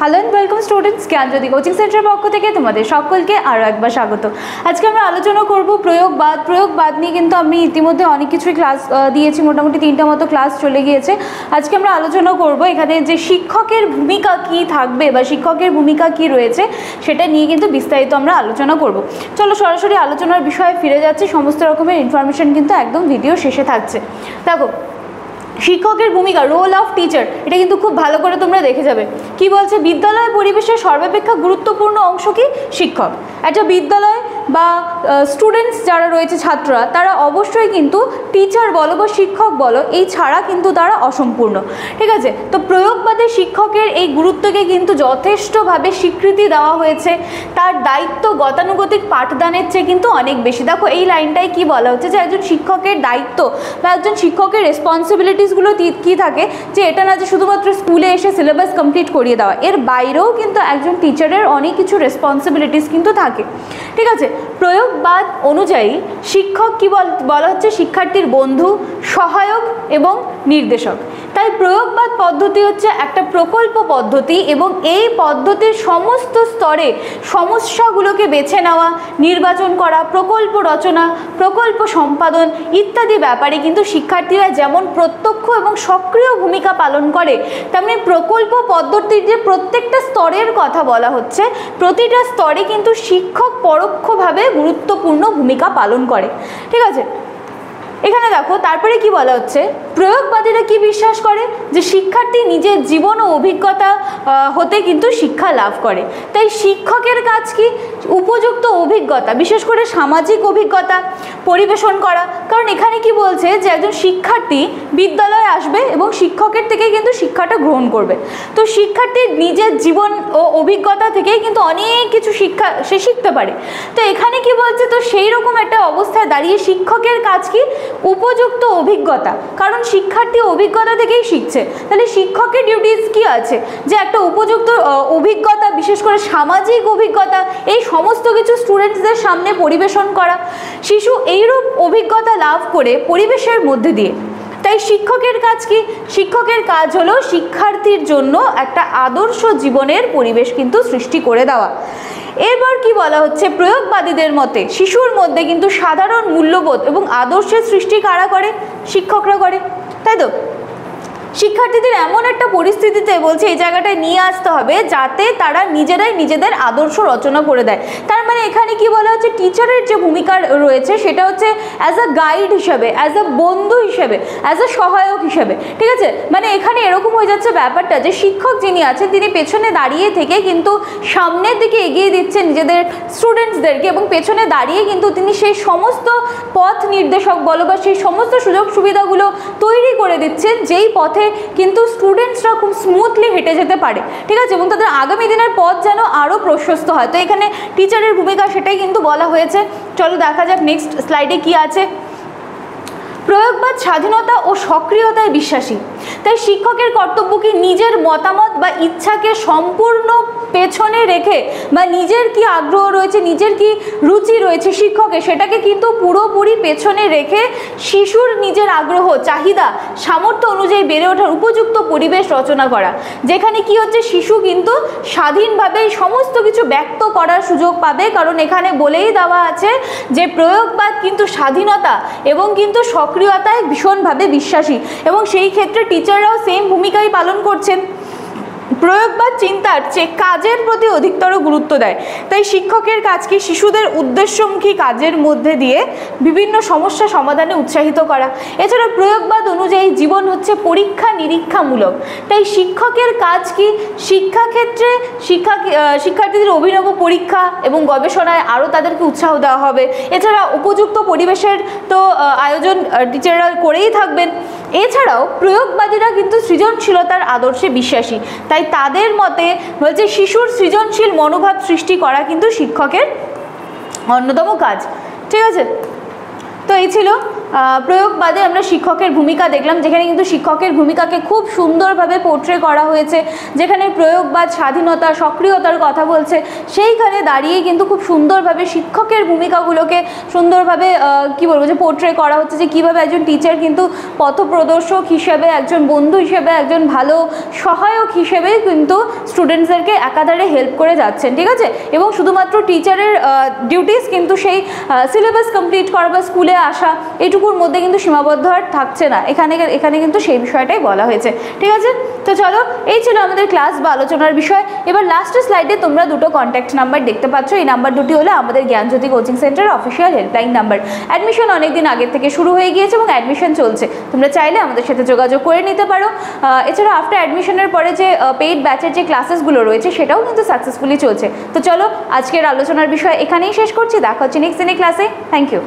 Hello and welcome students, Gyanjyoti coaching সেন্টারের পক্ষ থেকে তোমাদের সকলকে আরও একবার স্বাগত। আজকে আমরা আলোচনা করব প্রয়োগবাদ নিয়ে। কিন্তু আমি ইতিমধ্যে অনেক কিছুই ক্লাস দিয়েছি, মোটামুটি 3টা মতো ক্লাস চলে গিয়েছে। আজকে আমরা আলোচনা করব এখানে যে শিক্ষকের ভূমিকা কি থাকবে বা শিক্ষকের ভূমিকা কি রয়েছে সেটা নিয়ে কিন্তু বিস্তারিত আমরা আলোচনা করব। চলো সরাসরি আলোচনার বিষয়ে ফিরে যাচ্ছি। সমস্ত রকমের ইনফরমেশন কিন্তু একদম ভিডিও শেষে থাকছে। দেখো, শিক্ষকের ভূমিকা, রোল অফ টিচার, এটা কিন্তু খুব ভালো করে তোমরা দেখে যাবে। কি বলছে, বিদ্যালয় পরিবেশের সর্বাপেক্ষা গুরুত্বপূর্ণ অংশ কি? শিক্ষক। একটা বিদ্যালয় বা স্টুডেন্টস যারা রয়েছে, ছাত্ররা, তারা অবশ্যই কিন্তু টিচার বলো বা শিক্ষক বলো, এই ছাড়া কিন্তু তারা অসম্পূর্ণ। ঠিক আছে, তো প্রয়োগবাদে শিক্ষকের এই গুরুত্বকে কিন্তু যথেষ্টভাবে স্বীকৃতি দেওয়া হয়েছে। তার দায়িত্ব গতানুগতিক পাঠদানের চেয়ে কিন্তু অনেক বেশি। দেখো, এই লাইনটাই কি বলা হচ্ছে, যে একজন শিক্ষকের দায়িত্ব বা একজন শিক্ষকের রেসপন্সিবিলিটিসগুলো কী থাকে, যে এটা না যে শুধুমাত্র স্কুলে এসে সিলেবাস কমপ্লিট করিয়ে দেওয়া, এর বাইরেও কিন্তু একজন টিচারের অনেক কিছু রেসপন্সিবিলিটিস কিন্তু থাকে। ঠিক আছে, প্রয়োগবাদ অনুযায়ী শিক্ষক কি বলা হচ্ছে, শিক্ষার্থীর বন্ধু, সহায়ক এবং নির্দেশক। তাই প্রয়োগবাদ পদ্ধতি হচ্ছে একটা প্রকল্প পদ্ধতি এবং এই পদ্ধতির সমস্ত স্তরে সমস্যাগুলোকে বেছে নেওয়া, নির্বাচন করা, প্রকল্প রচনা, প্রকল্প সম্পাদন ইত্যাদি ব্যাপারে কিন্তু শিক্ষার্থীরা যেমন প্রত্যক্ষ এবং সক্রিয় ভূমিকা পালন করে, তেমনি প্রকল্প পদ্ধতির যে প্রত্যেকটা স্তরের কথা বলা হচ্ছে, প্রতিটা স্তরে কিন্তু শিক্ষক পরোক্ষভাবে গুরুত্বপূর্ণ ভূমিকা পালন করে। ঠিক আছে, এখানে দেখো তারপরে কি বলা হচ্ছে, প্রয়োগবাদীরা কি বিশ্বাস করে, যে শিক্ষার্থী নিজের জীবন ও অভিজ্ঞতা হতে কিন্তু শিক্ষা লাভ করে। তাই শিক্ষকের কাজ কি? উপযুক্ত অভিজ্ঞতা, বিশেষ করে সামাজিক অভিজ্ঞতা পরিবেশন করা। কারণ এখানে কি বলছে, যে একজন শিক্ষার্থী বিদ্যালয়ে আসবে এবং শিক্ষকের থেকে কিন্তু শিক্ষাটা গ্রহণ করবে। তো শিক্ষার্থীর নিজের জীবন ও অভিজ্ঞতা থেকেই কিন্তু অনেক কিছু সে শিখতে পারে। তো এখানে কি বলছে, তো সেই রকম একটা অবস্থায় দাঁড়িয়ে শিক্ষকের কাজ কি? উপযুক্ত অভিজ্ঞতা। কারণ শিক্ষার্থী অভিজ্ঞতা থেকেই শিখছে। তাহলে শিক্ষকের ডিউটিস কি আছে, যে একটা উপযুক্ত অভিজ্ঞতা, বিশেষ করে সামাজিক অভিজ্ঞতা, এই সমস্ত কিছু স্টুডেন্টসদের সামনে পরিবেশন করা। শিশু এইরূপ অভিজ্ঞতা লাভ করে পরিবেশের মধ্যে দিয়ে। তাই শিক্ষকের কাজ কি? শিক্ষকের কাজ হলো শিক্ষার্থীর জন্য একটা আদর্শ জীবনের পরিবেশ কিন্তু সৃষ্টি করে দেওয়া। এবার কি বলা হচ্ছে, প্রয়োগবাদীদের মতে শিশুর মধ্যে কিন্তু সাধারণ মূল্যবোধ এবং আদর্শের সৃষ্টি কারা করে? শিক্ষকরা করে, তাই তো? শিক্ষার্থীদের এমন একটা পরিস্থিতিতে বলছে এই জায়গাটায় নিয়ে আসতে হবে যাতে তারা নিজেরাই নিজেদের আদর্শ রচনা করে দেয়। তার মানে এখানে কি বলা হচ্ছে, টিচারের যে ভূমিকা রয়েছে সেটা হচ্ছে অ্যাজ আ গাইড হিসেবে, অ্যাজ আ বন্ধু হিসেবে, অ্যাজ আ সহায়ক হিসেবে। ঠিক আছে, মানে এখানে এরকম হয়ে যাচ্ছে ব্যাপারটা, যে শিক্ষক যিনি আছেন তিনি পেছনে দাঁড়িয়ে থেকে কিন্তু সামনের দিকে এগিয়ে দিচ্ছেন নিজেদের স্টুডেন্টসদেরকে, এবং পেছনে দাঁড়িয়ে কিন্তু তিনি সেই সমস্ত পথ নির্দেশক বলো বা সেই সমস্ত সুযোগ সুবিধাগুলো তৈরি করে দিচ্ছেন, যেই পথে কিন্তু স্টুডেন্টসরা খুব স্মুথলি হেঁটে যেতে পারে। ঠিক আছে, এবং তাদের আগামী দিনের পথ যেন আরও প্রশস্ত হয়। তো এখানে টিচারের ভূমিকা সেটাই কিন্তু বলা হয়েছে। চলো দেখা যাক নেক্সট স্লাইডে কি আছে। প্রয়োগবাদ স্বাধীনতা ও সক্রিয়তায় বিশ্বাসী। তাই শিক্ষকের কর্তব্য কি? নিজের মতামত বা ইচ্ছাকে সম্পূর্ণ পেছনে রেখে, বা নিজের কি আগ্রহ রয়েছে, নিজের কি রুচি রয়েছে শিক্ষকের, সেটাকে কিন্তু পুরোপুরি পেছনে রেখে শিশুর নিজের আগ্রহ, চাহিদা, সামর্থ্য অনুযায়ী বেড়ে ওঠার উপযুক্ত পরিবেশ রচনা করা, যেখানে কি হচ্ছে, শিশু কিন্তু স্বাধীনভাবে সমস্ত কিছু ব্যক্ত করার সুযোগ পাবে। কারণ এখানে বলেই দেওয়া আছে যে প্রয়োগবাদ কিন্তু স্বাধীনতা এবং কিন্তু সক্রিয়তায় ভীষণভাবে বিশ্বাসী, এবং সেই ক্ষেত্রে টিচাররাও সেম ভূমিকাই পালন করছেন। প্রয়োগবাদ চিন্তার চেয়ে কাজের প্রতি অধিকতর গুরুত্ব দেয়। তাই শিক্ষকের কাজকে শিশুদের উদ্দেশ্যমুখী কাজের মধ্যে দিয়ে বিভিন্ন সমস্যা সমাধানে উৎসাহিত করা। এছাড়া প্রয়োগবাদ অনুযায়ী জীবন হচ্ছে পরীক্ষা নিরীক্ষামূলক। তাই শিক্ষকের কাজ কি? শিক্ষাক্ষেত্রে শিক্ষার্থীদের অভিনব পরীক্ষা এবং গবেষণায় আরও তাদেরকে উৎসাহ দেওয়া হবে। এছাড়া উপযুক্ত পরিবেশের তো আয়োজন টিচাররা করেই থাকবেন। এছাড়াও প্রয়োগবাদীরা কিন্তু সৃজনশীলতার আদর্শে বিশ্বাসী। তাই তাদের মতে বলছে শিশুর সৃজনশীল মনোভাব সৃষ্টি করা কিন্তু শিক্ষকের অন্যতম কাজ। ঠিক আছে, তো এই ছিল প্রয়োগবাদে আমরা শিক্ষকের ভূমিকা দেখলাম, যেখানে কিন্তু শিক্ষকের ভূমিকাকে খুব সুন্দরভাবে পোর্ট্রে করা হয়েছে, যেখানে প্রয়োগবাদ স্বাধীনতা সক্রিয়তার কথা বলছে, সেইখানে দাঁড়িয়ে কিন্তু খুব সুন্দরভাবে শিক্ষকের ভূমিকাগুলোকে সুন্দরভাবে কি বলবো যে পোর্ট্রে করা হচ্ছে, যে কীভাবে একজন টিচার কিন্তু পথপ্রদর্শক হিসেবে, একজন বন্ধু হিসেবে, একজন ভালো সহায়ক হিসেবে কিন্তু স্টুডেন্টসদেরকে একাধারে হেল্প করে যাচ্ছেন, ঠিক আছে। এবং শুধুমাত্র টিচারের ডিউটিস কিন্তু সেই সিলেবাস কমপ্লিট করা বা স্কুলে আসা এইটুকুর মধ্যে কিন্তু সীমাবদ্ধ আর থাকছে না, এখানে কিন্তু সেই বিষয়টাই বলা হয়েছে, ঠিক আছে। তো চলো, এই ছিল আমাদের ক্লাস বা আলোচনার বিষয়। এবার লাস্টের স্লাইডে তোমরা দুটো কন্ট্যাক্ট নাম্বার দেখতে পাচ্ছ। এই নাম্বার দুটি হলো আমাদের জ্ঞানজ্যোতি কোচিং সেন্টারের অফিসিয়াল হেল্পলাইন নাম্বার। অ্যাডমিশন অনেকদিন আগের থেকে শুরু হয়ে গিয়েছে এবং অ্যাডমিশন চলছে, তোমরা চাইলে আমাদের সাথে যোগাযোগ করে নিতে পারো। এছাড়া আফটার অ্যাডমিশনের পরে যে পেইড ব্যাচের যে ক্লাসেসগুলো রয়েছে সেটাও কিন্তু সাকসেসফুলি চলছে। তো চলো, আজকের আলোচনার বিষয় এখানেই শেষ করছি, দেখা হচ্ছে নেক্সট দিনের ক্লাসে। Thank you.